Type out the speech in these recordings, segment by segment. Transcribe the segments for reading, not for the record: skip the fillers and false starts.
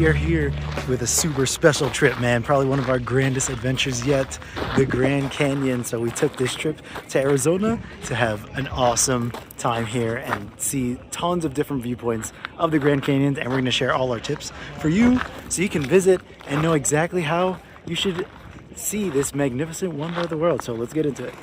we are here with a super special trip, man. Probably one of our grandest adventures yet, the Grand Canyon. So we took this trip to Arizona to have an awesome time here and see tons of different viewpoints of the Grand Canyon. And we're gonna share all our tips for you so you can visit and know exactly how you should see this magnificent wonder of the world. So let's get into it.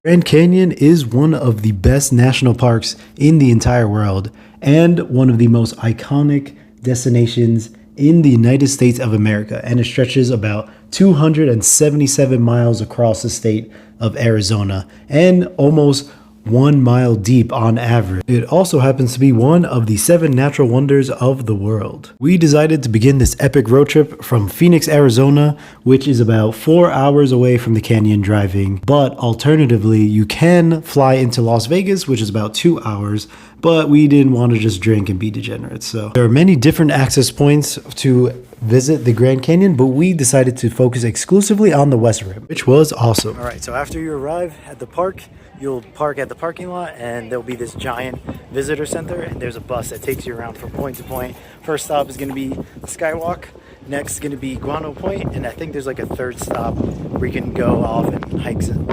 Grand Canyon is one of the best national parks in the entire world and one of the most iconic destinations in the United States of America, and it stretches about 277 miles across the state of Arizona and almost 1 mile deep on average. It also happens to be one of the 7 natural wonders of the world. We decided to begin this epic road trip from Phoenix, Arizona, which is about 4 hours away from the canyon driving, but alternatively you can fly into Las Vegas, which is about 2 hours, but we didn't want to just drink and be degenerates. So there are many different access points to visit the Grand Canyon, but we decided to focus exclusively on the West Rim, which was awesome. All right, so after you arrive at the park, you'll park at the parking lot and there'll be this giant visitor center, and there's a bus that takes you around from point to point. First stop is going to be the Skywalk, next is going to be Guano Point, and I think there's like a third stop where you can go off and hikes and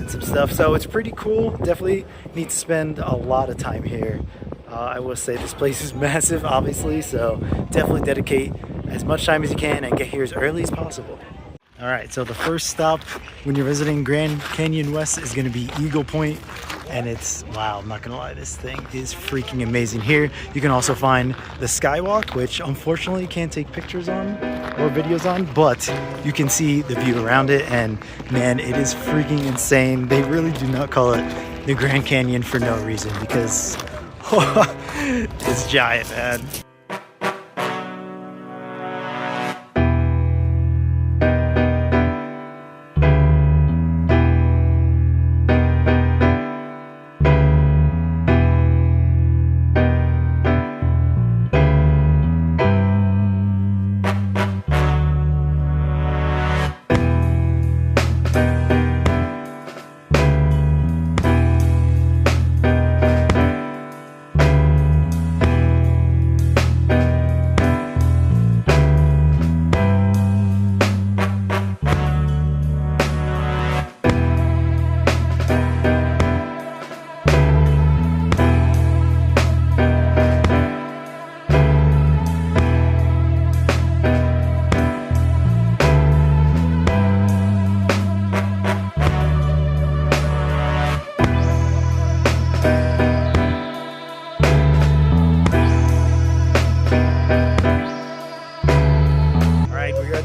some stuff. So it's pretty cool. Definitely need to spend a lot of time here. I will say this place is massive, obviously, so definitely dedicate as much time as you can and get here as early as possible. All right, so the first stop when you're visiting Grand Canyon West is going to be Eagle Point, and it's, wow, I'm not gonna lie, this thing is freaking amazing. Here you can also find the Skywalk, which unfortunately you can't take pictures on or videos on, but you can see the view around it, and man, it is freaking insane. They really do not call it the Grand Canyon for no reason, because it's giant, man.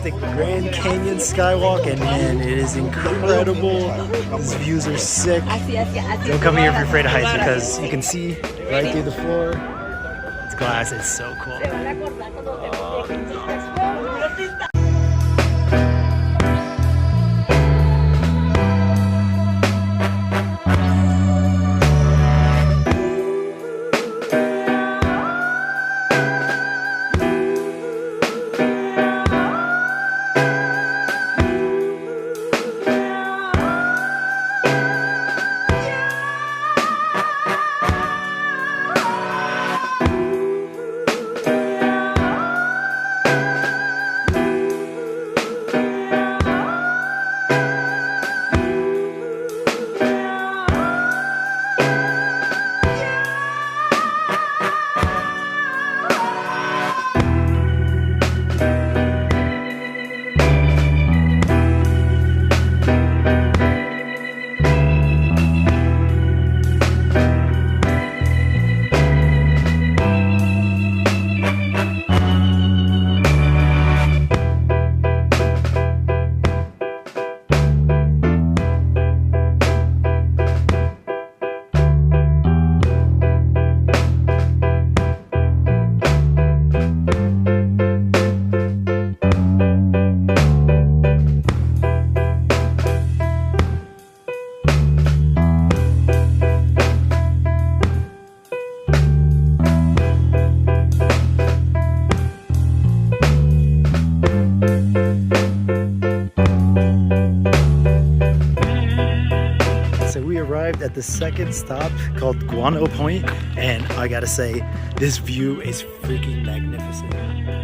The Grand Canyon Skywalk, and man, it is incredible. These views are sick. Don't come here if you're afraid of heights, because you can see right through the floor. It's glass. It's so cool. we arrived at the second stop called Guano Point, and I gotta say, this view is freaking magnificent.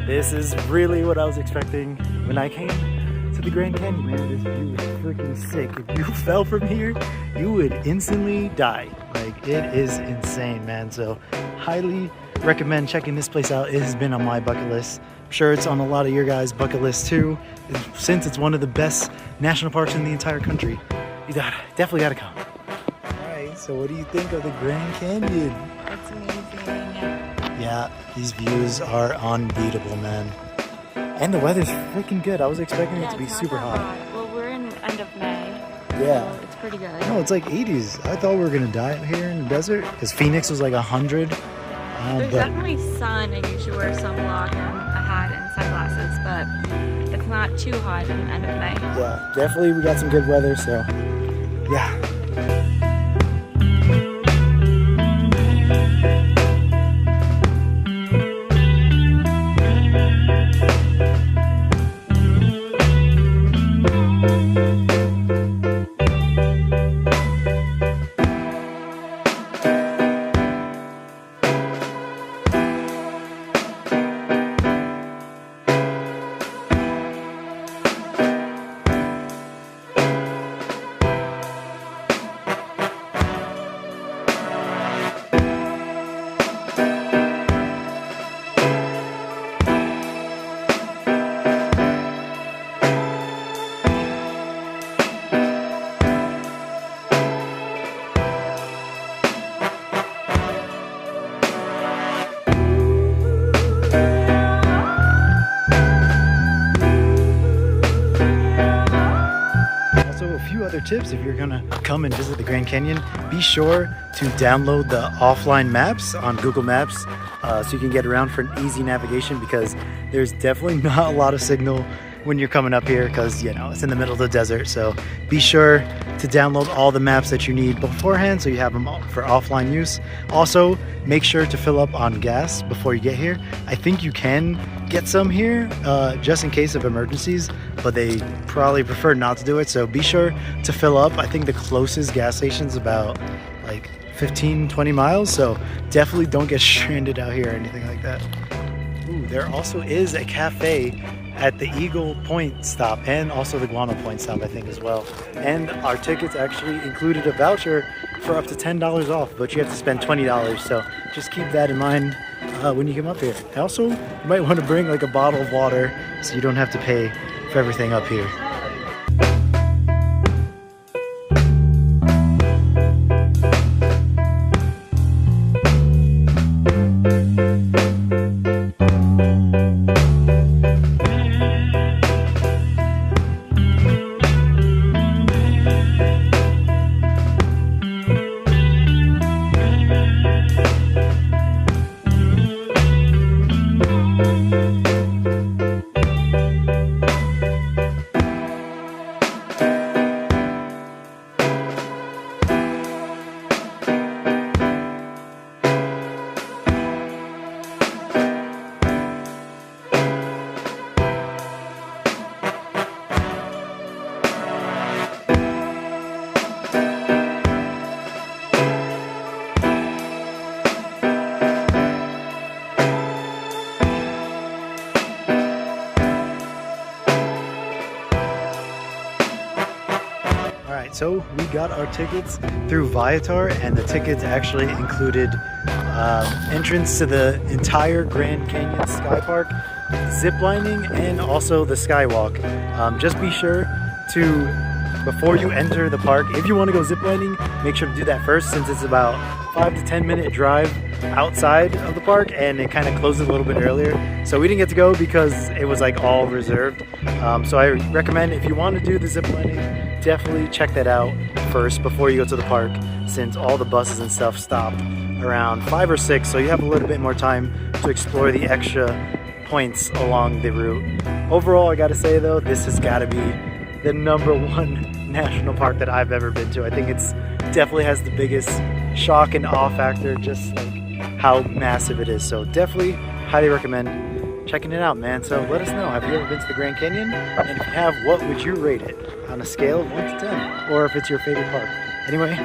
This is really what I was expecting when I came to the Grand Canyon, man. This view is freaking sick. If you fell from here, you would instantly die. Like, it is insane, man. So highly recommend checking this place out. It has been on my bucket list. I'm sure it's on a lot of your guys' bucket list too, since it's one of the best national parks in the entire country. You definitely gotta come. Alright, so what do you think of the Grand Canyon? It's amazing. Yeah, these views are unbeatable, man. And the weather's freaking good. I was expecting it to be super hot. Well, we're in end of May. Yeah. So it's pretty good. No, it's like 80s. I thought we were gonna die out here in the desert because Phoenix was like 100. There's definitely sun, and you should wear sunblock and a hat and sunglasses, but it's not too hot in the end of May. Yeah, definitely we got some good weather, so yeah. Tips if you're gonna come and visit the Grand Canyon, be sure to download the offline maps on Google Maps so you can get around for an easy navigation, because there's definitely not a lot of signal when you're coming up here because, you know, it's in the middle of the desert. So be sure to download all the maps that you need beforehand so you have them for offline use. Also, make sure to fill up on gas before you get here. I think you can get some here just in case of emergencies, but they probably prefer not to do it. So be sure to fill up. I think the closest gas station is about like 15-20 miles. So definitely don't get stranded out here or anything like that. Ooh, there also is a cafe at the Eagle Point stop and also the Guano Point stop, I think, as well. And our tickets actually included a voucher for up to $10 off, but you have to spend $20. So just keep that in mind when you come up here. Also, you might want to bring like a bottle of water so you don't have to pay for everything up here. So we got our tickets through Viator, and the tickets actually included entrance to the entire Grand Canyon Sky Park, ziplining, and also the Skywalk. Just be sure to, before you enter the park, if you want to go ziplining, make sure to do that first, since it's about 5 to 10 minute drive outside of the park, and it kind of closes a little bit earlier. So we didn't get to go because it was like all reserved. So I recommend, if you want to do the ziplining, definitely check that out first before you go to the park, since all the buses and stuff stop around 5 or 6, so you have a little bit more time to explore the extra points along the route. Overall, I gotta say though, this has gotta be the #1 national park that I've ever been to. I think it's definitely has the biggest shock and awe factor, just like how massive it is. So definitely highly recommend checking it out, man. So let us know, have you ever been to the Grand Canyon? And if you have, what would you rate it on a scale of 1 to 10? Or if it's your favorite park. Anyway,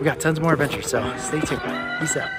We got tons more adventures, so stay tuned. Peace out.